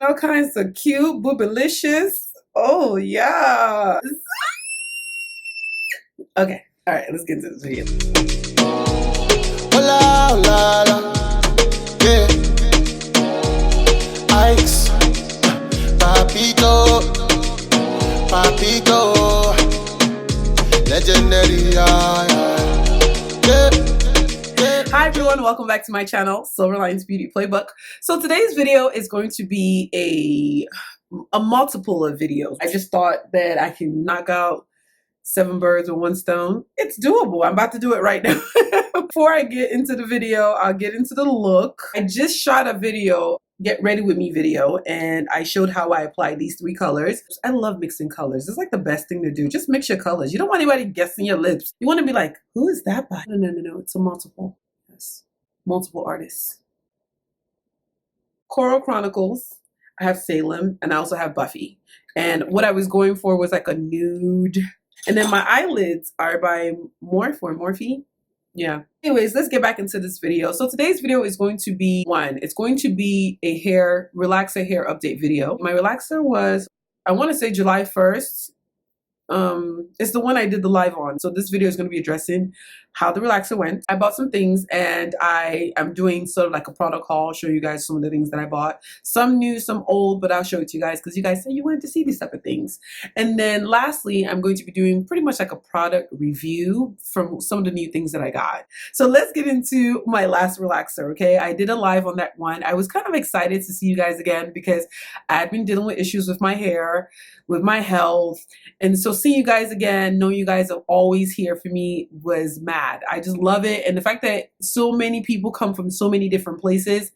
All kinds of cute, boobylicious. Oh, yeah. Okay. All right, let's get into this video. Hola, hola, hola. Yeah. Ice. Papito. Papito. Legendary. Yeah, yeah. Yeah. Hi everyone, welcome back to my channel, Silver Lines Beauty Playbook. So today's video is going to be a multiple of videos. I just thought that I can knock out 7 birds with 1 stone. It's doable. I'm about to do it right now. Before I get into the video, I'll get into the look. I just shot a video, get ready with me video, and I showed how I applied these 3 colors. I love mixing colors. It's like the best thing to do. Just mix your colors. You don't want anybody guessing your lips. You want to be like, who is that by? No. It's a multiple. Yes. Multiple artists. Coral Chronicles. I have Salem, and I also have Buffy. And what I was going for was like a nude. And then my eyelids are by Morphe. Yeah. Anyways, let's get back into this video. So today's video is going to be it's going to be a relaxer hair update video. My relaxer was, I want to say July 1st. It's the one I did the live on. So this video is going to be addressing how the relaxer went. I bought some things and I am doing sort of like a product haul, show you guys some of the things that I bought. Some new, some old, but I'll show it to you guys because you guys said you wanted to see these type of things. And then lastly, I'm going to be doing pretty much like a product review from some of the new things that I got. So let's get into my last relaxer, okay? I did a live on that one. I was kind of excited to see you guys again because I had been dealing with issues with my hair, with my health. And so seeing you guys again, knowing you guys are always here for me was mad. I just love it. And the fact that so many people come from so many different places,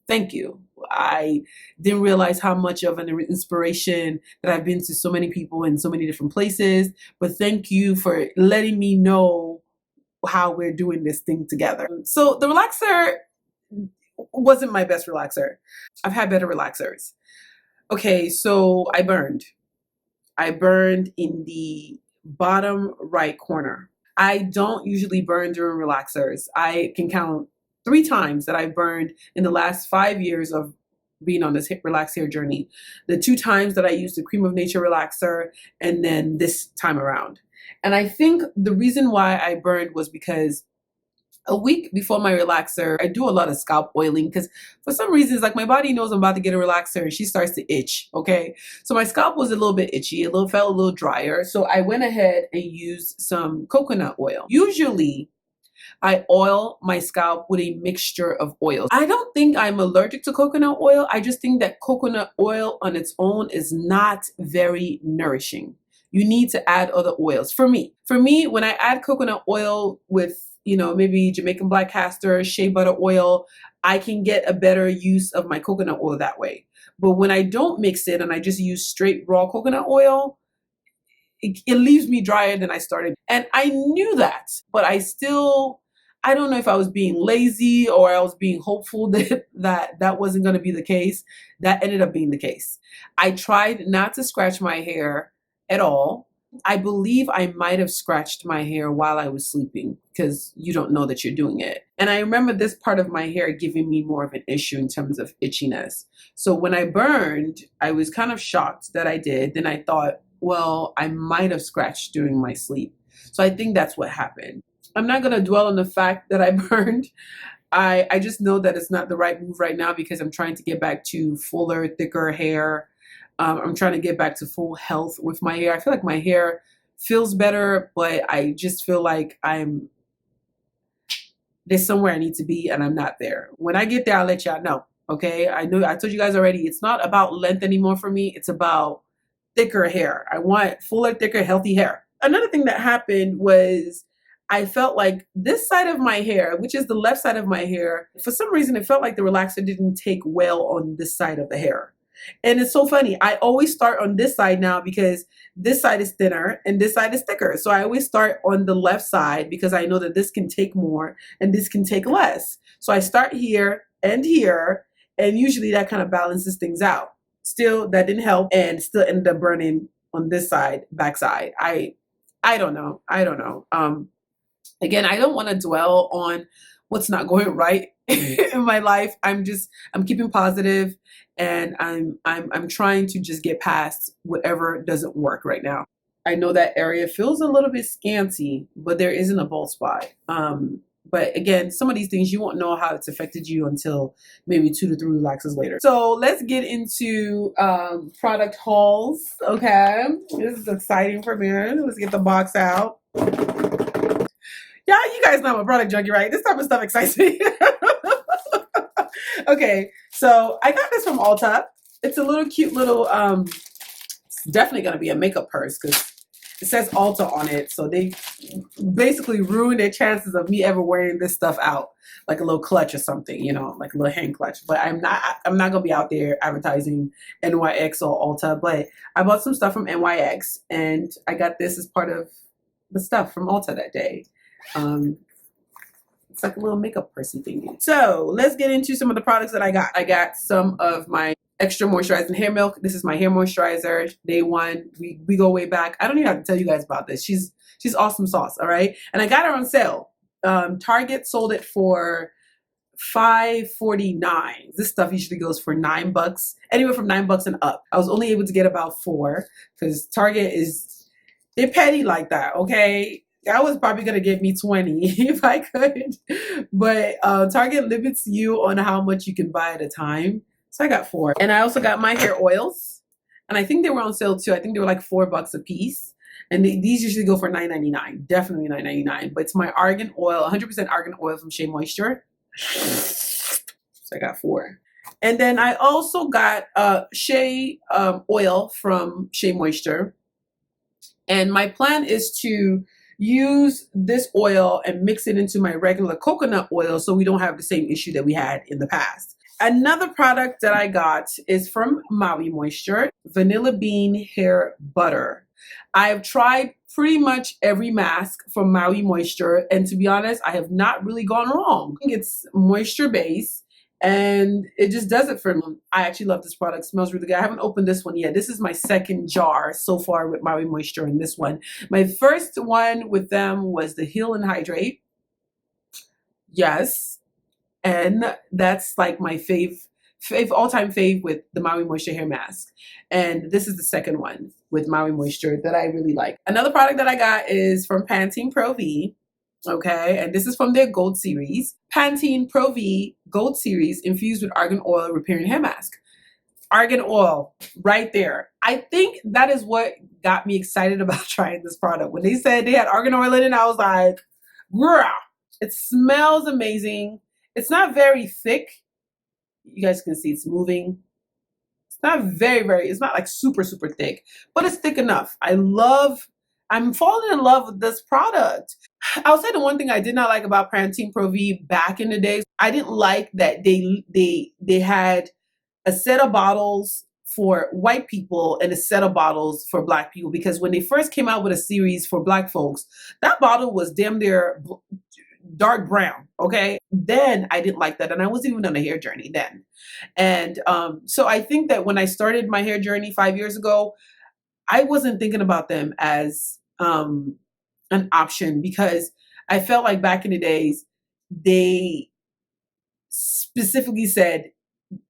thank you. I didn't realize how much of an inspiration that I've been to so many people in so many different places. But thank you for letting me know how we're doing this thing together. So the relaxer wasn't my best relaxer. I've had better relaxers. Okay, so I burned in the bottom right corner. I don't usually burn during relaxers. I can count 3 times that I burned in the last 5 years of being on this relaxed hair journey. The 2 times that I used the Cream of Nature relaxer and then this time around. And I think the reason why I burned was because a week before my relaxer, I do a lot of scalp oiling because for some reasons, like my body knows I'm about to get a relaxer and she starts to itch, okay? So my scalp was a little bit itchy, felt a little drier. So I went ahead and used some coconut oil. Usually, I oil my scalp with a mixture of oils. I don't think I'm allergic to coconut oil. I just think that coconut oil on its own is not very nourishing. You need to add other oils. For me, when I add coconut oil with maybe Jamaican black castor, shea butter oil, I can get a better use of my coconut oil that way. But when I don't mix it and I just use straight raw coconut oil, it leaves me drier than I started. And I knew that, but I don't know if I was being lazy or I was being hopeful that wasn't going to be the case. That ended up being the case. I tried not to scratch my hair at all. I believe I might have scratched my hair while I was sleeping because you don't know that you're doing it. And I remember this part of my hair giving me more of an issue in terms of itchiness. So when I burned, I was kind of shocked that I did. Then I thought, well, I might have scratched during my sleep. So I think that's what happened. I'm not going to dwell on the fact that I burned. I just know that it's not the right move right now because I'm trying to get back to fuller, thicker hair. I'm trying to get back to full health with my hair. I feel like my hair feels better, but I just feel like there's somewhere I need to be and I'm not there. When I get there, I'll let y'all know. Okay. I told you guys already, it's not about length anymore for me. It's about thicker hair. I want fuller, thicker, healthy hair. Another thing that happened was I felt like this side of my hair, which is the left side of my hair, for some reason, it felt like the relaxer didn't take well on this side of the hair. And it's so funny. I always start on this side now because this side is thinner and this side is thicker. So I always start on the left side because I know that this can take more and this can take less. So I start here, and usually that kind of balances things out. Still, that didn't help and still ended up burning on this side, backside. I don't know. Again, I don't want to dwell on what's not going right in my life. I'm keeping positive, and I'm trying to just get past whatever doesn't work right now. I know that area feels a little bit scanty, but there isn't a bald spot. But again, some of these things you won't know how it's affected you until maybe 2 to 3 relaxes later. So let's get into product hauls. Okay, this is exciting for me. Let's get the box out. Yeah, you guys know I'm a product junkie, right? This type of stuff excites me. Okay, so I got this from Ulta. It's a little cute little, it's definitely gonna be a makeup purse because it says Ulta on it. So they basically ruined their chances of me ever wearing this stuff out, like a little clutch or something, you know, like a little hand clutch. But I'm not gonna be out there advertising NYX or Ulta. But I bought some stuff from NYX, and I got this as part of the stuff from Ulta that day. It's like a little makeup pursey thingy. So let's get into some of the products that I got. I got some of my extra moisturizing hair milk. This is my hair moisturizer, day one. We go way back. I don't even have to tell you guys about this. She's awesome sauce, all right? And I got her on sale. Target sold it for $5.49. This stuff usually goes for $9, anywhere from $9 and up. I was only able to get about 4 because Target they're petty like that, okay? I was probably gonna give me 20 if I could, but Target limits you on how much you can buy at a time. So I got 4, and I also got my hair oils, and I think they were on sale too. I think they were like $4 a piece, and these usually go for $9.99, definitely $9.99. But it's my argan oil, 100% argan oil from Shea Moisture. So I got 4, and then I also got Shea oil from Shea Moisture, and my plan is to use this oil and mix it into my regular coconut oil so we don't have the same issue that we had in the past. Another product that I got is from Maui Moisture, Vanilla Bean Hair Butter. I've tried pretty much every mask from Maui Moisture, and to be honest, I have not really gone wrong. I think it's moisture based, and it just does it for me. I actually love this product. It smells really good. I haven't opened this one yet. This is my second jar so far with Maui Moisture in this one. My first one with them was the Heal and Hydrate. Yes. And that's like my all-time fave with the Maui Moisture hair mask. And this is the second one with Maui Moisture that I really like. Another product that I got is from Pantene Pro V. Okay, and this is from their Gold Series. Pantene Pro V Gold Series infused with argan oil repairing hair mask. Argan oil, right there. I think that is what got me excited about trying this product. When they said they had argan oil in it, I was like, girl, it smells amazing. It's not very thick. You guys can see it's moving. It's not it's not like super, super thick, but it's thick enough. I'm falling in love with this product. I'll say the one thing I did not like about Pantene Pro V back in the days, I didn't like that they had a set of bottles for white people and a set of bottles for black people, because when they first came out with a series for black folks, that bottle was damn near dark brown, okay? Then I didn't like that, and I wasn't even on a hair journey then. And so I think that when I started my hair journey 5 years ago, I wasn't thinking about them as an option, because I felt like back in the days, they specifically said,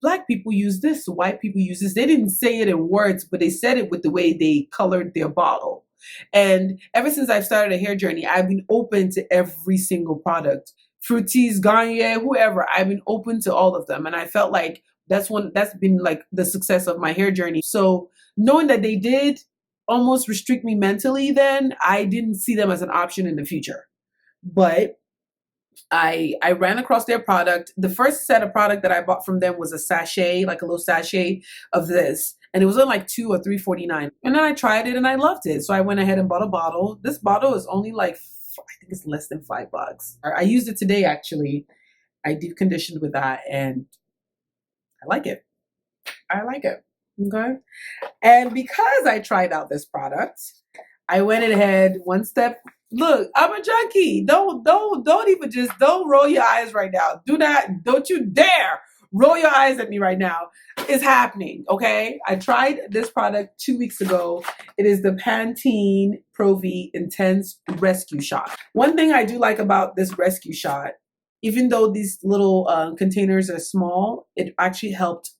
black people use this, white people use this. They didn't say it in words, but they said it with the way they colored their bottle. And ever since I've started a hair journey, I've been open to every single product. Fructis, Garnier, whoever, I've been open to all of them. And I felt like that's been like the success of my hair journey. So knowing that they did almost restrict me mentally then, I didn't see them as an option in the future. But I ran across their product. The first set of product that I bought from them was a sachet, like a little sachet of this. And it was on like $2 or $3.49. And then I tried it and I loved it. So I went ahead and bought a bottle. This bottle is only like, I think it's less than $5. I used it today, actually. I deep conditioned with that, and I like it. I like it. Okay. And because I tried out this product, I went ahead one step. Look, I'm a junkie. Don't roll your eyes right now. Don't you dare roll your eyes at me right now. It's happening, okay? I tried this product 2 weeks ago. It is the Pantene Pro V Intense Rescue Shot. One thing I do like about this rescue shot even though these little containers are small, it actually helped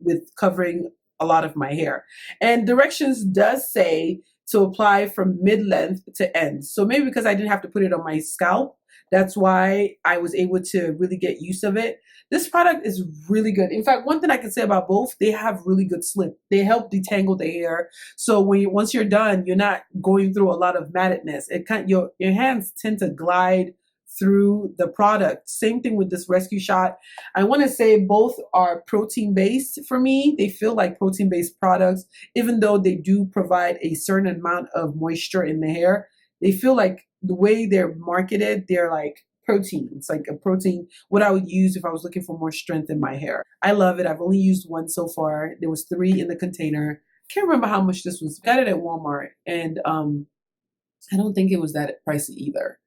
with covering a lot of my hair. And directions does say to apply from mid-length to end. So maybe because I didn't have to put it on my scalp, that's why I was able to really get use of it. This product is really good. In fact, one thing I can say about both, they have really good slip. They help detangle the hair. So once you're done, you're not going through a lot of mattedness. Your hands tend to glide through the product. Same thing with this rescue shot. I want to say both are protein based for me. They feel like protein based products, even though they do provide a certain amount of moisture in the hair. They feel like the way they're marketed, they're like protein. It's like a protein, what I would use if I was looking for more strength in my hair. I love it. I've only used one so far. There was 3 in the container. Can't remember how much this was. Got it at Walmart, and I don't think it was that pricey either.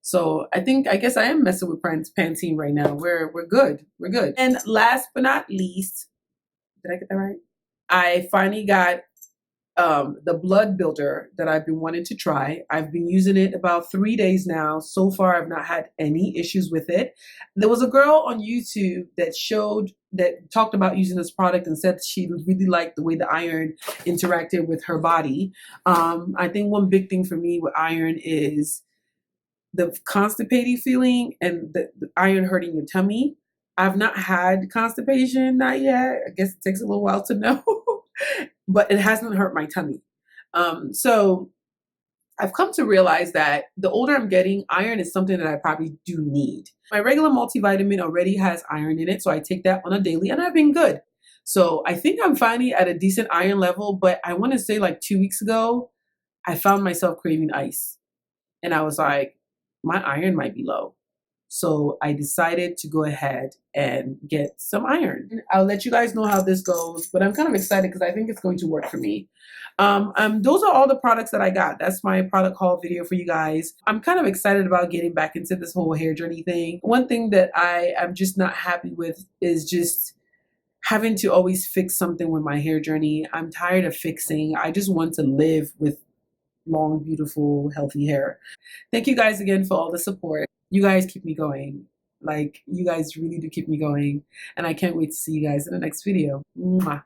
So I guess I am messing with Pantene right now. We're good. We're good. And last but not least, did I get that right? I finally got the blood builder that I've been wanting to try. I've been using it about 3 days now. So far, I've not had any issues with it. There was a girl on YouTube that talked about using this product and said she really liked the way the iron interacted with her body. I think one big thing for me with iron is the constipating feeling and the iron hurting your tummy. I've not had constipation, not yet. I guess it takes a little while to know, but it hasn't hurt my tummy. So I've come to realize that the older I'm getting, iron is something that I probably do need. My regular multivitamin already has iron in it, so I take that on a daily, and I've been good. So I think I'm finally at a decent iron level, but I want to say like 2 weeks ago, I found myself craving ice. And I was like, my iron might be low. So I decided to go ahead and get some iron. I'll let you guys know how this goes, but I'm kind of excited because I think it's going to work for me. Those are all the products that I got. That's my product haul video for you guys. I'm kind of excited about getting back into this whole hair journey thing. One thing that I am just not happy with is just having to always fix something with my hair journey. I'm tired of fixing. I just want to live with long, beautiful, healthy hair. Thank you guys again for all the support. You guys keep me going. Like, you guys really do keep me going. And I can't wait to see you guys in the next video. Mwah.